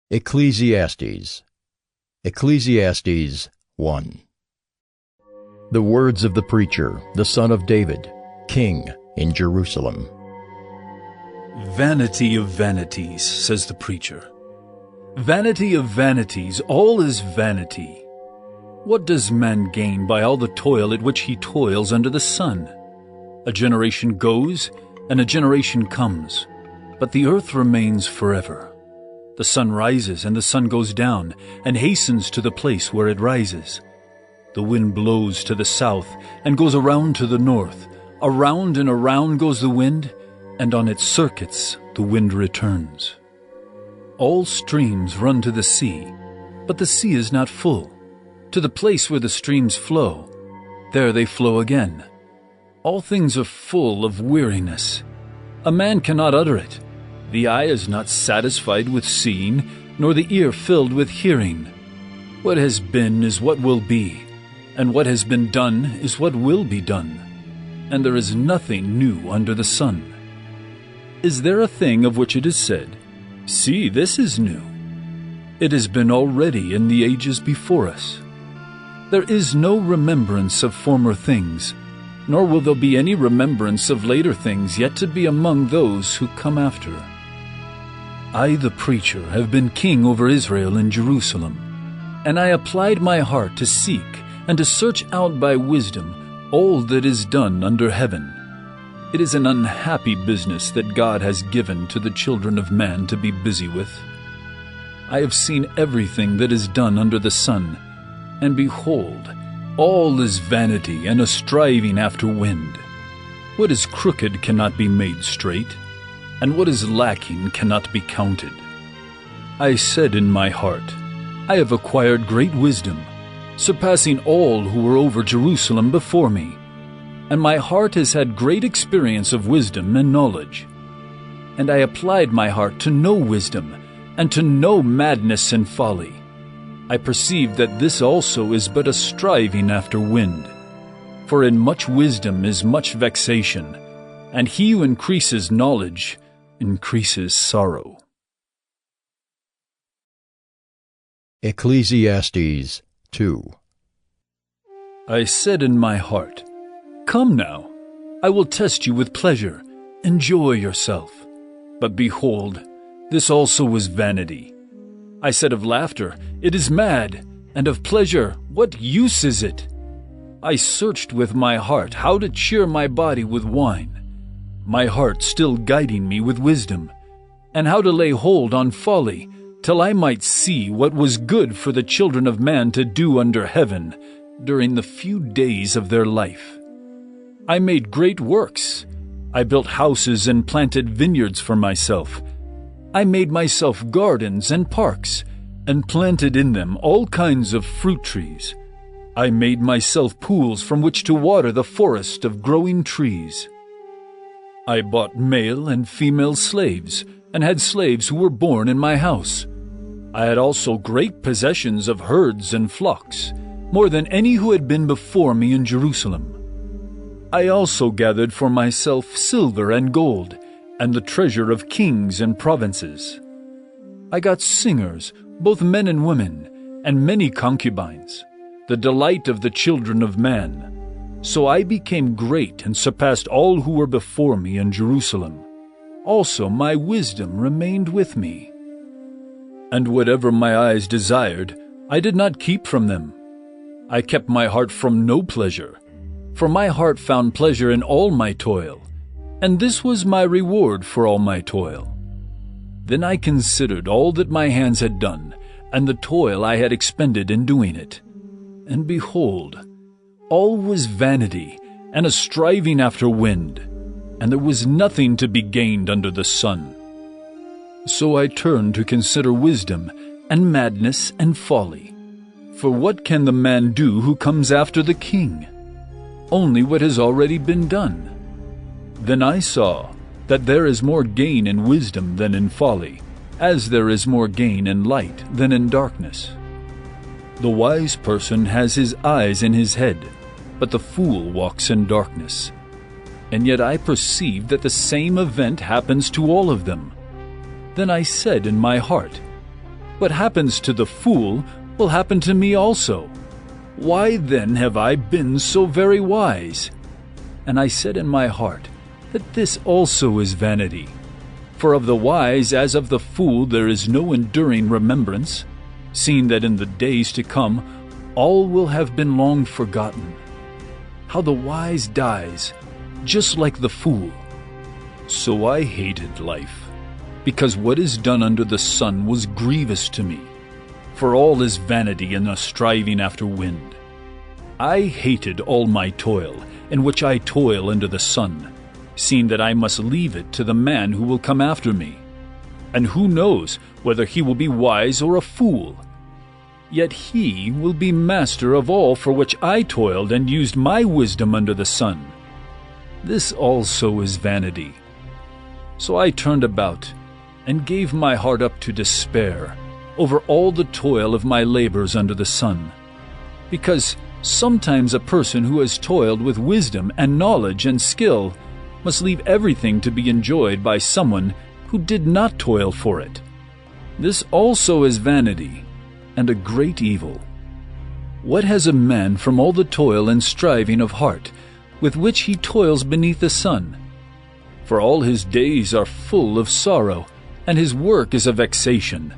Ecclesiastes. Ecclesiastes 1. The words of the preacher, the son of David, king in Jerusalem. Vanity of vanities, says the preacher. Vanity of vanities, all is vanity. What does man gain by all the toil at which he toils under the sun? A generation goes, and a generation comes, but the earth remains forever. The sun rises and the sun goes down, and hastens to the place where it rises. The wind blows to the south and goes around to the north. Around and around goes the wind, and on its circuits the wind returns. All streams run to the sea, but the sea is not full. To the place where the streams flow, there they flow again. All things are full of weariness. A man cannot utter it. The eye is not satisfied with seeing, nor the ear filled with hearing. What has been is what will be, and what has been done is what will be done. And there is nothing new under the sun. Is there a thing of which it is said, "See, this is new"? It has been already in the ages before us. There is no remembrance of former things, nor will there be any remembrance of later things yet to be among those who come after. I, the preacher, have been king over Israel in Jerusalem, and I applied my heart to seek and to search out by wisdom all that is done under heaven. It is an unhappy business that God has given to the children of man to be busy with. I have seen everything that is done under the sun, and behold, all is vanity and a striving after wind. What is crooked cannot be made straight, and what is lacking cannot be counted. I said in my heart, I have acquired great wisdom, surpassing all who were over Jerusalem before me, and my heart has had great experience of wisdom and knowledge. And I applied my heart to know wisdom, and to know madness and folly. I perceived that this also is but a striving after wind. For in much wisdom is much vexation, and he who increases knowledge increases sorrow. Ecclesiastes 2. I said in my heart, Come now, I will test you with pleasure, enjoy yourself. But behold, this also was vanity. I said of laughter, It is mad, and of pleasure, what use is it? I searched with my heart how to cheer my body with wine, my heart still guiding me with wisdom, and how to lay hold on folly, till I might see what was good for the children of man to do under heaven during the few days of their life. I made great works. I built houses and planted vineyards for myself. I made myself gardens and parks, and planted in them all kinds of fruit trees. I made myself pools from which to water the forest of growing trees. I bought male and female slaves, and had slaves who were born in my house. I had also great possessions of herds and flocks, more than any who had been before me in Jerusalem. I also gathered for myself silver and gold, and the treasure of kings and provinces. I got singers, both men and women, and many concubines, the delight of the children of man. So I became great and surpassed all who were before me in Jerusalem. Also my wisdom remained with me. And whatever my eyes desired, I did not keep from them. I kept my heart from no pleasure, for my heart found pleasure in all my toil, and this was my reward for all my toil. Then I considered all that my hands had done, and the toil I had expended in doing it. And behold, all was vanity and a striving after wind, and there was nothing to be gained under the sun. So I turned to consider wisdom and madness and folly. For what can the man do who comes after the king? Only what has already been done. Then I saw that there is more gain in wisdom than in folly, as there is more gain in light than in darkness. The wise person has his eyes in his head, but the fool walks in darkness. And yet I perceive that the same event happens to all of them. Then I said in my heart, What happens to the fool will happen to me also. Why then have I been so very wise? And I said in my heart that this also is vanity. For of the wise as of the fool there is no enduring remembrance, seeing that in the days to come all will have been long forgotten. How the wise dies, just like the fool. So I hated life, because what is done under the sun was grievous to me. For all is vanity and a striving after wind. I hated all my toil, in which I toil under the sun, seeing that I must leave it to the man who will come after me. And who knows whether he will be wise or a fool? Yet he will be master of all for which I toiled and used my wisdom under the sun. This also is vanity. So I turned about and gave my heart up to despair over all the toil of my labors under the sun. Because sometimes a person who has toiled with wisdom and knowledge and skill must leave everything to be enjoyed by someone who did not toil for it. This also is vanity, and a great evil. What has a man from all the toil and striving of heart with which he toils beneath the sun? For all his days are full of sorrow, and his work is a vexation.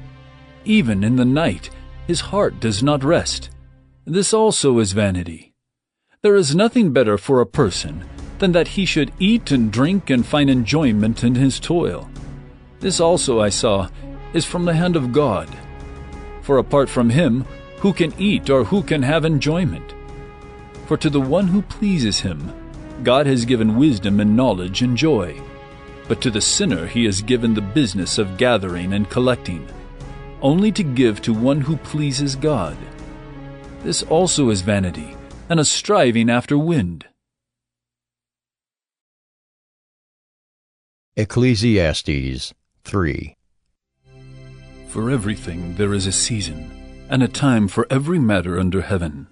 Even in the night his heart does not rest. This also is vanity. There is nothing better for a person than that he should eat and drink and find enjoyment in his toil. This also I saw is from the hand of God. For apart from him, who can eat or who can have enjoyment? For to the one who pleases him, God has given wisdom and knowledge and joy. But to the sinner he has given the business of gathering and collecting, only to give to one who pleases God. This also is vanity, and a striving after wind. Ecclesiastes 3. For everything there is a season, and a time for every matter under heaven.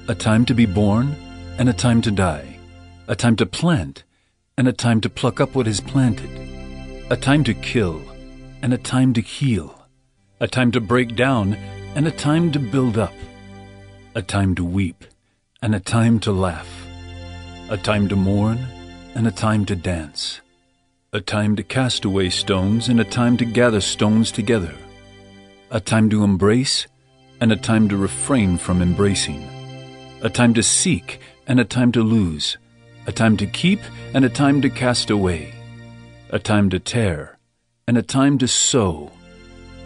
A time to be born, and a time to die. A time to plant, and a time to pluck up what is planted. A time to kill, and a time to heal. A time to break down, and a time to build up. A time to weep, and a time to laugh. A time to mourn, and a time to dance. A time to cast away stones, and a time to gather stones together. A time to embrace, and a time to refrain from embracing. A time to seek, and a time to lose. A time to keep, and a time to cast away. A time to tear, and a time to sow.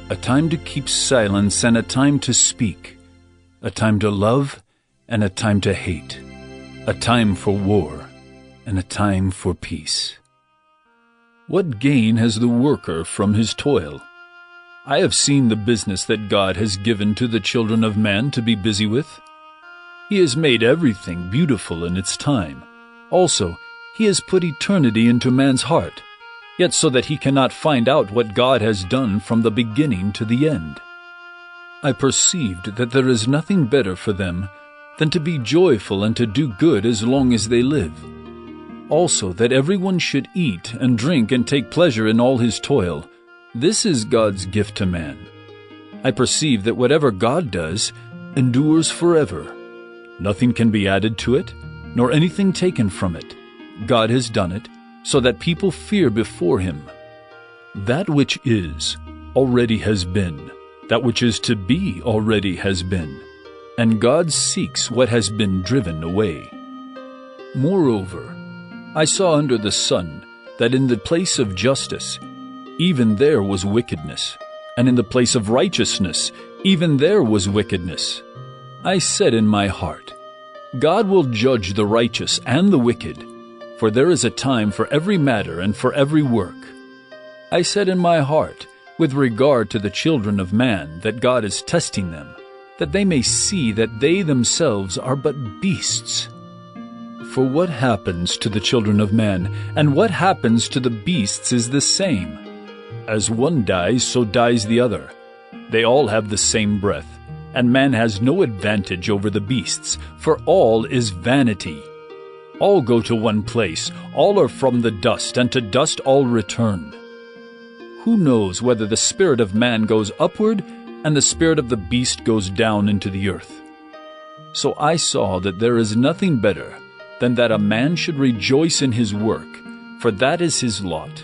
A time to keep silence, and a time to speak. A time to love, and a time to hate. A time for war, and a time for peace. What gain has the worker from his toil? I have seen the business that God has given to the children of man to be busy with. He has made everything beautiful in its time. Also, he has put eternity into man's heart, yet so that he cannot find out what God has done from the beginning to the end. I perceived that there is nothing better for them than to be joyful and to do good as long as they live. Also, that everyone should eat and drink and take pleasure in all his toil. This is God's gift to man. I perceive that whatever God does endures forever. Nothing can be added to it, nor anything taken from it. God has done it, so that people fear before him. That which is already has been. That which is to be already has been. And God seeks what has been driven away. Moreover, I saw under the sun that in the place of justice, even there was wickedness, and in the place of righteousness, even there was wickedness. I said in my heart, God will judge the righteous and the wicked, for there is a time for every matter and for every work. I said in my heart, with regard to the children of man, that God is testing them, that they may see that they themselves are but beasts. For what happens to the children of man, and what happens to the beasts is the same. As one dies, so dies the other. They all have the same breath, and man has no advantage over the beasts, for all is vanity. All go to one place, all are from the dust, and to dust all return. Who knows whether the spirit of man goes upward and the spirit of the beast goes down into the earth. So I saw that there is nothing better than that a man should rejoice in his work, for that is his lot.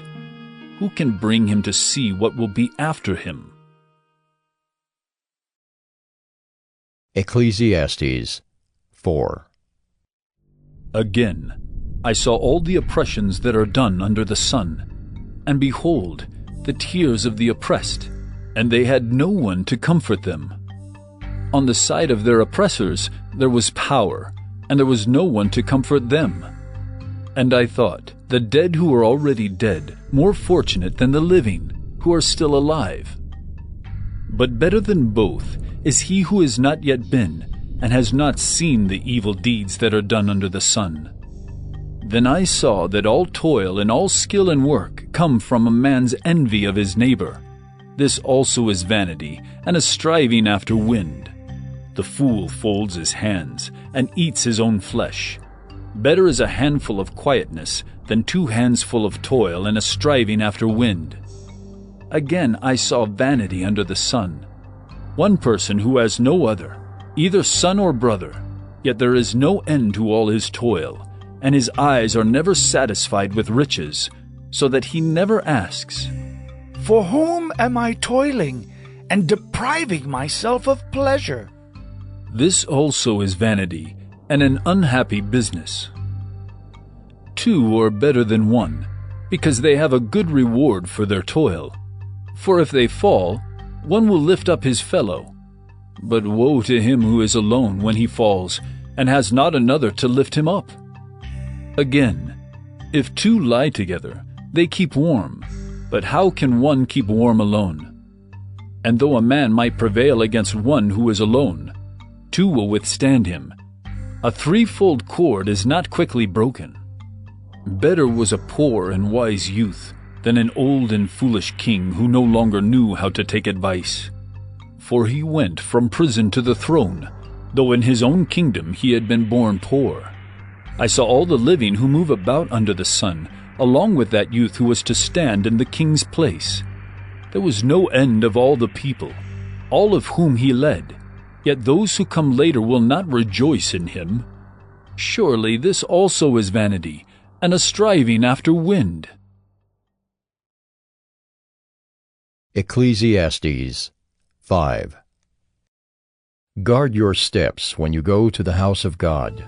Who can bring him to see what will be after him? Ecclesiastes 4. Again, I saw all the oppressions that are done under the sun, and behold, the tears of the oppressed, and they had no one to comfort them. On the side of their oppressors there was power, and there was no one to comfort them. And I thought, the dead who are already dead, more fortunate than the living, who are still alive. But better than both is he who has not yet been, and has not seen the evil deeds that are done under the sun. Then I saw that all toil and all skill and work come from a man's envy of his neighbor. This also is vanity, and a striving after wind. The fool folds his hands, and eats his own flesh. Better is a handful of quietness than 2 hands full of toil and a striving after wind. Again I saw vanity under the sun. One person who has no other, either son or brother, yet there is no end to all his toil, and his eyes are never satisfied with riches, so that he never asks, "For whom am I toiling and depriving myself of pleasure?" This also is vanity, and an unhappy business. 2 are better than 1, because they have a good reward for their toil. For if they fall, one will lift up his fellow. But woe to him who is alone when he falls, and has not another to lift him up. Again, if 2 lie together, they keep warm, but how can one keep warm alone? And though a man might prevail against one who is alone, 2 will withstand him. A 3-fold cord is not quickly broken. Better was a poor and wise youth than an old and foolish king who no longer knew how to take advice. For he went from prison to the throne, though in his own kingdom he had been born poor. I saw all the living who move about under the sun, along with that youth who was to stand in the king's place. There was no end of all the people, all of whom he led. Yet those who come later will not rejoice in him. Surely this also is vanity, and a striving after wind. Ecclesiastes 5. Guard your steps when you go to the house of God.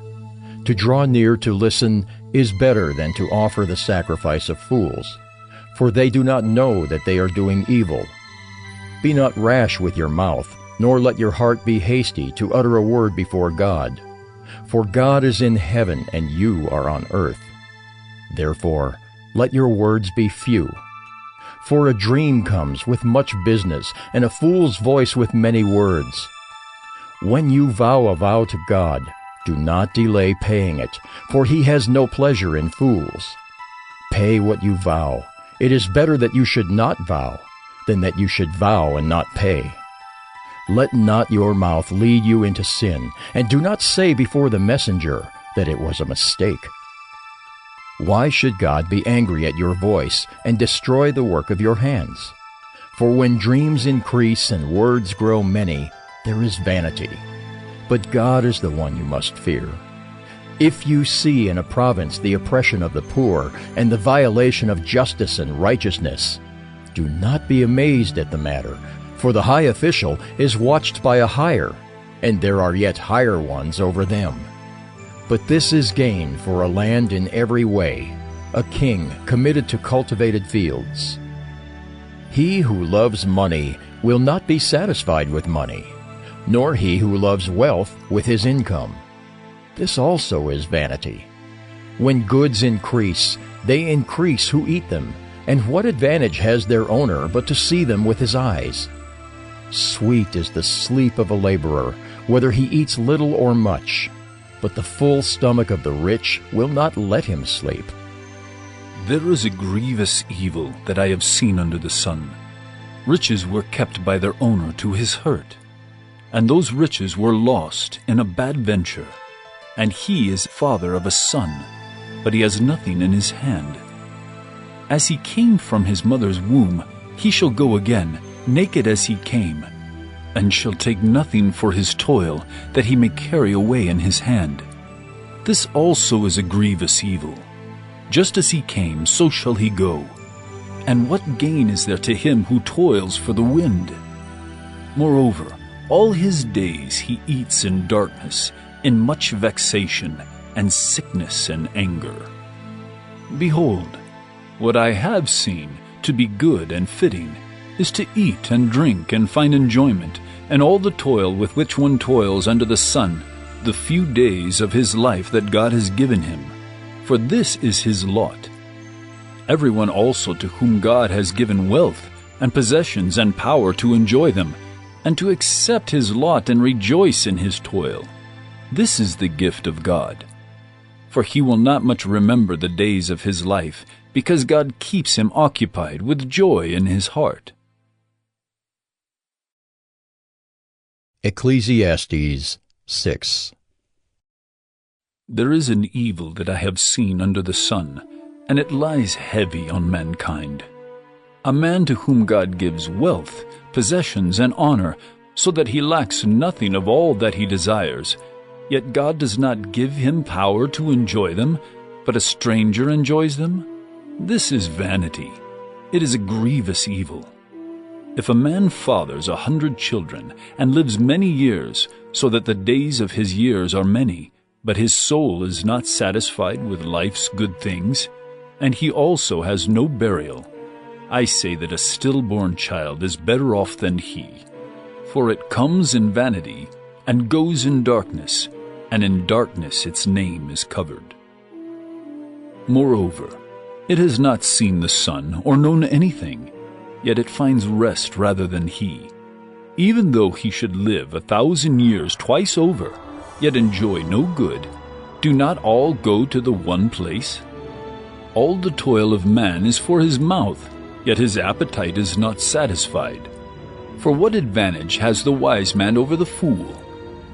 To draw near to listen is better than to offer the sacrifice of fools, for they do not know that they are doing evil. Be not rash with your mouth, nor let your heart be hasty to utter a word before God. For God is in heaven, and you are on earth. Therefore, let your words be few. For a dream comes with much business, and a fool's voice with many words. When you vow a vow to God, do not delay paying it, for he has no pleasure in fools. Pay what you vow. It is better that you should not vow, than that you should vow and not pay. Let not your mouth lead you into sin, and do not say before the messenger that it was a mistake. Why should God be angry at your voice and destroy the work of your hands? For when dreams increase and words grow many, there is vanity. But God is the one you must fear. If you see in a province the oppression of the poor and the violation of justice and righteousness, do not be amazed at the matter, for the high official is watched by a higher, and there are yet higher ones over them. But this is gain for a land in every way, a king committed to cultivated fields. He who loves money will not be satisfied with money, nor he who loves wealth with his income. This also is vanity. When goods increase, they increase who eat them, and what advantage has their owner but to see them with his eyes? Sweet is the sleep of a laborer, whether he eats little or much, but the full stomach of the rich will not let him sleep. There is a grievous evil that I have seen under the sun. Riches were kept by their owner to his hurt, and those riches were lost in a bad venture. And he is father of a son, but he has nothing in his hand. As he came from his mother's womb, he shall go again, naked as he came. and shall take nothing for his toil that he may carry away in his hand. This also is a grievous evil. Just as he came, so shall he go. And what gain is there to him who toils for the wind? Moreover, all his days he eats in darkness, in much vexation, and sickness and anger. Behold, what I have seen to be good and fitting is to eat and drink and find enjoyment, and all the toil with which one toils under the sun, the few days of his life that God has given him, for this is his lot. Everyone also to whom God has given wealth and possessions and power to enjoy them, and to accept his lot and rejoice in his toil. This is the gift of God. For he will not much remember the days of his life, because God keeps him occupied with joy in his heart. Ecclesiastes 6. There is an evil that I have seen under the sun, and it lies heavy on mankind. A man to whom God gives wealth, possessions, and honor, so that he lacks nothing of all that he desires, yet God does not give him power to enjoy them, but a stranger enjoys them? This is vanity. It is a grievous evil. If a man fathers 100 children, and lives many years, so that the days of his years are many, but his soul is not satisfied with life's good things, and he also has no burial, I say that a stillborn child is better off than he. For it comes in vanity, and goes in darkness, and in darkness its name is covered. Moreover, it has not seen the sun, or known anything, yet it finds rest rather than he. Even though he should live 1,000 years twice over, yet enjoy no good, do not all go to the one place? All the toil of man is for his mouth, yet his appetite is not satisfied. For what advantage has the wise man over the fool?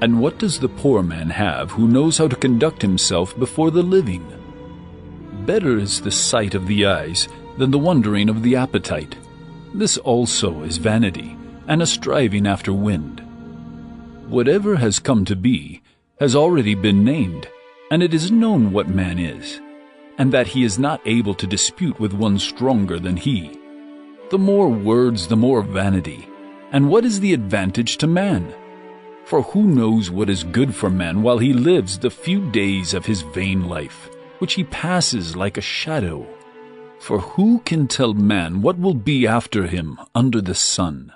And what does the poor man have who knows how to conduct himself before the living? Better is the sight of the eyes than the wondering of the appetite. This also is vanity, and a striving after wind. Whatever has come to be has already been named, and it is known what man is, and that he is not able to dispute with one stronger than he. The more words, the more vanity. And what is the advantage to man? For who knows what is good for man while he lives the few days of his vain life, which he passes like a shadow? For who can tell man what will be after him under the sun?